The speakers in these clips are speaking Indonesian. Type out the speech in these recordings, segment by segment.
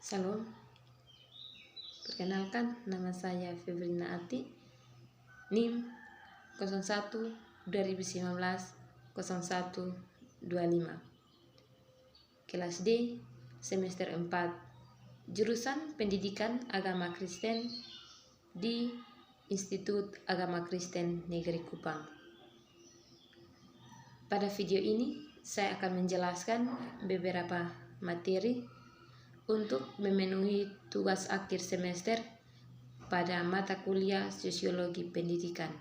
Salam, perkenalkan nama saya Febrina Ati, NIM 01 2019 0125, kelas D, semester 4, jurusan Pendidikan Agama Kristen di Institut Agama Kristen Negeri Kupang. Pada video ini, saya akan menjelaskan beberapa materi untuk memenuhi tugas akhir semester pada mata kuliah Sosiologi Pendidikan.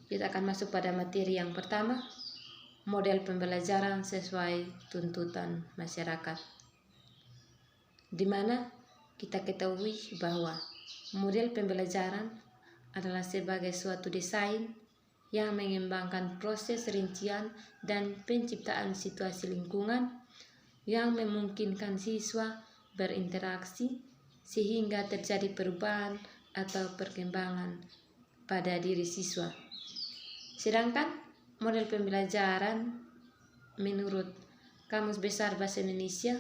Kita akan masuk pada materi yang pertama, model pembelajaran sesuai tuntutan masyarakat, di mana kita ketahui bahwa model pembelajaran adalah sebagai suatu desain yang mengembangkan proses rincian dan penciptaan situasi lingkungan yang memungkinkan siswa berinteraksi sehingga terjadi perubahan atau perkembangan pada diri siswa. Sedangkan model pembelajaran menurut Kamus Besar Bahasa Indonesia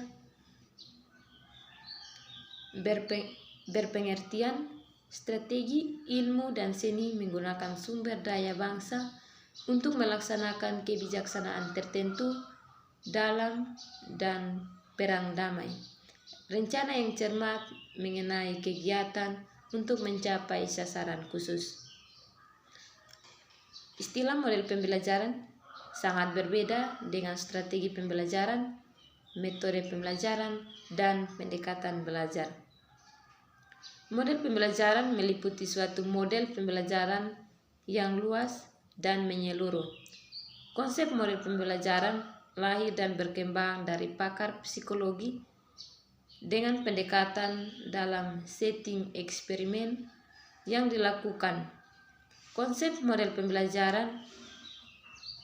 berpengertian strategi ilmu dan seni menggunakan sumber daya bangsa untuk melaksanakan kebijaksanaan tertentu dalam dan perang damai. Rencana yang cermat mengenai kegiatan untuk mencapai sasaran khusus. Istilah model pembelajaran sangat berbeda dengan strategi pembelajaran, metode pembelajaran, dan pendekatan belajar. Model pembelajaran meliputi suatu model pembelajaran yang luas dan menyeluruh. Konsep model pembelajaran lahir dan berkembang dari pakar psikologi dengan pendekatan dalam setting eksperimen yang dilakukan. Konsep model pembelajaran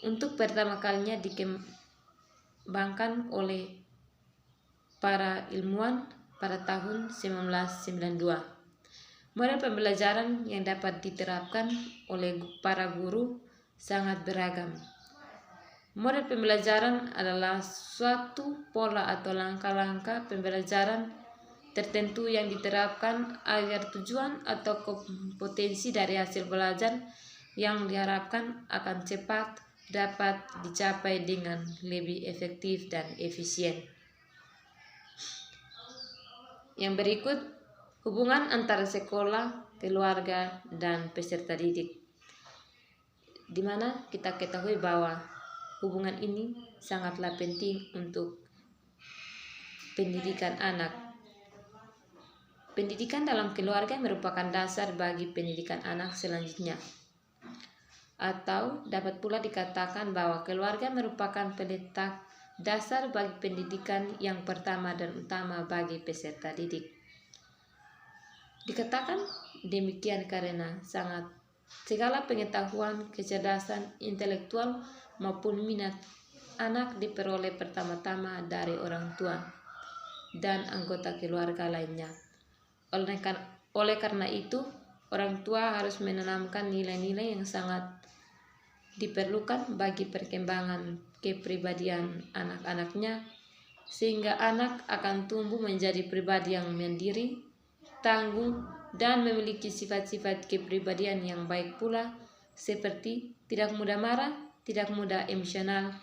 untuk pertama kalinya dikembangkan oleh para ilmuwan pada tahun 1992. Model pembelajaran yang dapat diterapkan oleh para guru sangat beragam. Model pembelajaran adalah suatu pola atau langkah-langkah pembelajaran tertentu yang diterapkan agar tujuan atau kompetensi dari hasil belajar yang diharapkan akan cepat dapat dicapai dengan lebih efektif dan efisien. Yang berikut, hubungan antara sekolah, keluarga, dan peserta didik, di mana kita ketahui bahwa hubungan ini sangatlah penting untuk pendidikan anak. Pendidikan dalam keluarga merupakan dasar bagi pendidikan anak selanjutnya. Atau dapat pula dikatakan bahwa keluarga merupakan peletak dasar bagi pendidikan yang pertama dan utama bagi peserta didik. Dikatakan demikian karena segala pengetahuan, kecerdasan intelektual maupun minat anak diperoleh pertama-tama dari orang tua dan anggota keluarga lainnya. Oleh karena itu, orang tua harus menanamkan nilai-nilai yang sangat diperlukan bagi perkembangan kepribadian anak-anaknya, sehingga anak akan tumbuh menjadi pribadi yang mandiri, tangguh, dan memiliki sifat-sifat kepribadian yang baik pula, seperti tidak mudah marah, tidak mudah emosional,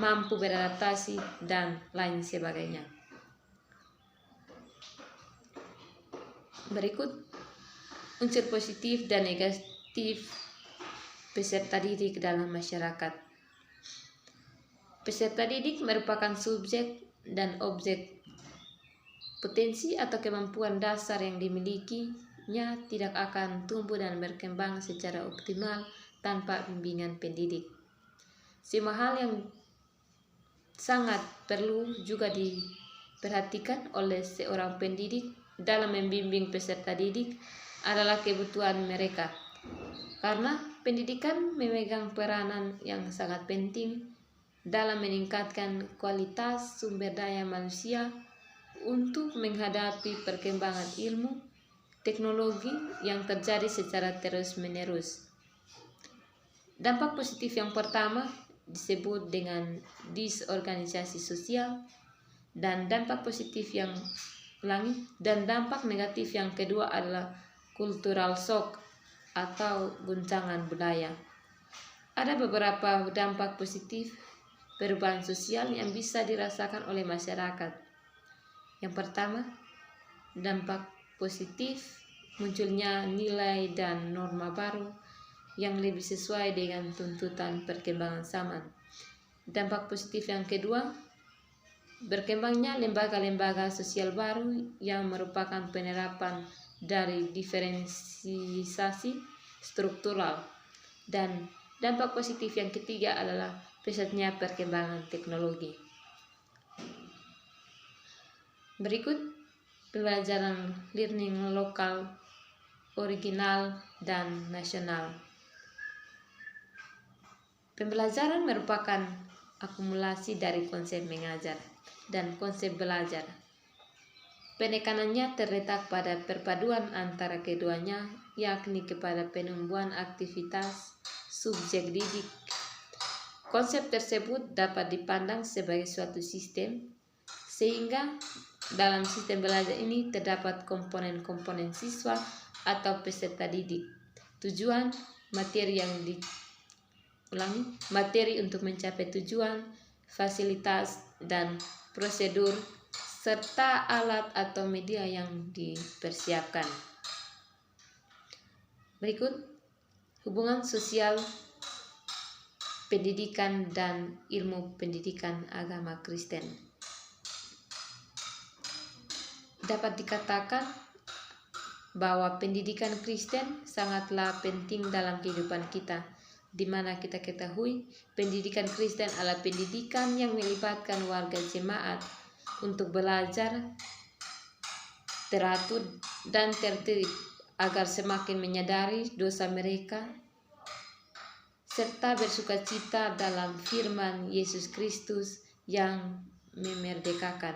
mampu beradaptasi, dan lain sebagainya. Berikut unsur positif dan negatif peserta didik dalam masyarakat. Peserta didik merupakan subjek dan objek. Potensi atau kemampuan dasar yang dimilikinya tidak akan tumbuh dan berkembang secara optimal tanpa bimbingan pendidik. Semua hal yang sangat perlu juga diperhatikan oleh seorang pendidik dalam membimbing peserta didik adalah kebutuhan mereka. Karena pendidikan memegang peranan yang sangat penting dalam meningkatkan kualitas sumber daya manusia untuk menghadapi perkembangan ilmu, teknologi yang terjadi secara terus-menerus. Dampak positif yang pertama disebut dengan disorganisasi sosial, Dan dampak negatif yang kedua adalah cultural shock atau guncangan budaya. Ada beberapa dampak positif perubahan sosial yang bisa dirasakan oleh masyarakat. Yang pertama, dampak positif munculnya nilai dan norma baru yang lebih sesuai dengan tuntutan perkembangan zaman. Dampak positif yang kedua, berkembangnya lembaga-lembaga sosial baru yang merupakan penerapan dari diferensiasi struktural. Dan dampak positif yang ketiga adalah pesatnya perkembangan teknologi. Berikut pembelajaran learning lokal, original, dan nasional. Pembelajaran merupakan akumulasi dari konsep mengajar dan konsep belajar. Penekanannya terletak pada perpaduan antara keduanya, yakni kepada penumbuhan aktivitas subjek didik. Konsep tersebut dapat dipandang sebagai suatu sistem, sehingga dalam sistem belajar ini terdapat komponen-komponen siswa atau peserta didik, tujuan, materi untuk mencapai tujuan, fasilitas dan prosedur, serta alat atau media yang dipersiapkan. Berikut hubungan sosial pendidikan dan ilmu pendidikan agama Kristen. Dapat dikatakan bahwa pendidikan Kristen sangatlah penting dalam kehidupan kita, di mana kita ketahui pendidikan Kristen adalah pendidikan yang melibatkan warga jemaat untuk belajar teratur dan tertib agar semakin menyadari dosa mereka serta bersukacita dalam firman Yesus Kristus yang memerdekakan.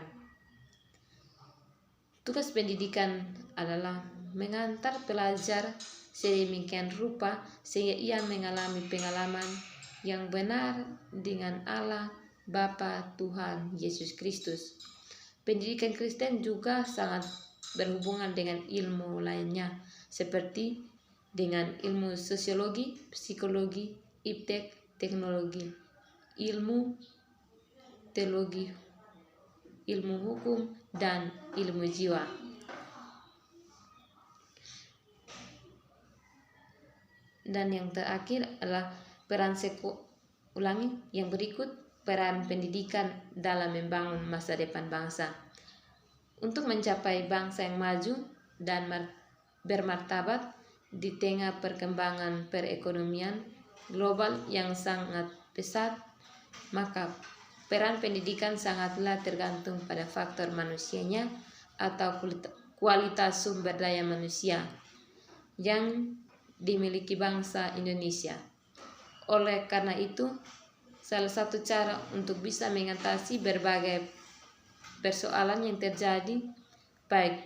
Tugas pendidikan adalah mengantar pelajar sedemikian rupa sehingga ia mengalami pengalaman yang benar dengan Allah Bapa Tuhan Yesus Kristus. Pendidikan Kristen juga sangat berhubungan dengan ilmu lainnya seperti dengan ilmu sosiologi, psikologi, iptek, teknologi, ilmu teologi, ilmu hukum, dan ilmu jiwa. Dan yang terakhir adalah yang berikut peran pendidikan dalam membangun masa depan bangsa. Untuk mencapai bangsa yang maju dan bermartabat di tengah perkembangan perekonomian global yang sangat pesat, maka peran pendidikan sangatlah tergantung pada faktor manusianya atau kualitas sumber daya manusia yang dimiliki bangsa Indonesia. Oleh karena itu, salah satu cara untuk bisa mengatasi berbagai persoalan yang terjadi, baik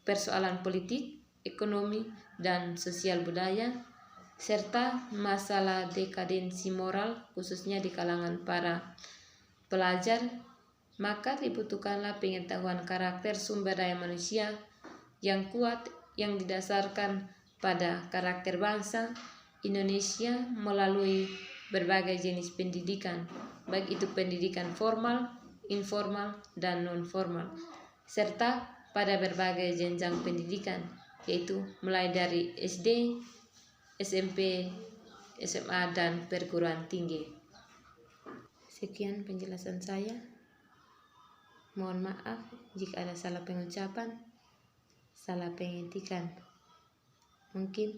persoalan politik, ekonomi, dan sosial budaya, serta masalah dekadensi moral khususnya di kalangan para pelajar, maka dibutuhkanlah pengetahuan karakter sumber daya manusia yang kuat yang didasarkan pada karakter bangsa Indonesia melalui berbagai jenis pendidikan, baik itu pendidikan formal, informal, dan non-formal, serta pada berbagai jenjang pendidikan, yaitu mulai dari SD, SMP, SMA, dan perguruan tinggi. Sekian penjelasan saya. Mohon maaf jika ada salah pengucapan, salah pengetikan. Mungkin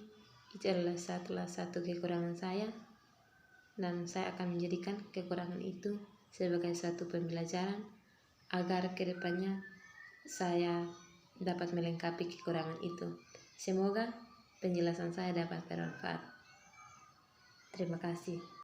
itu adalah salah satu kekurangan saya, dan saya akan menjadikan kekurangan itu sebagai satu pembelajaran agar kedepannya saya dapat melengkapi kekurangan itu. Semoga penjelasan saya dapat bermanfaat. Terima kasih.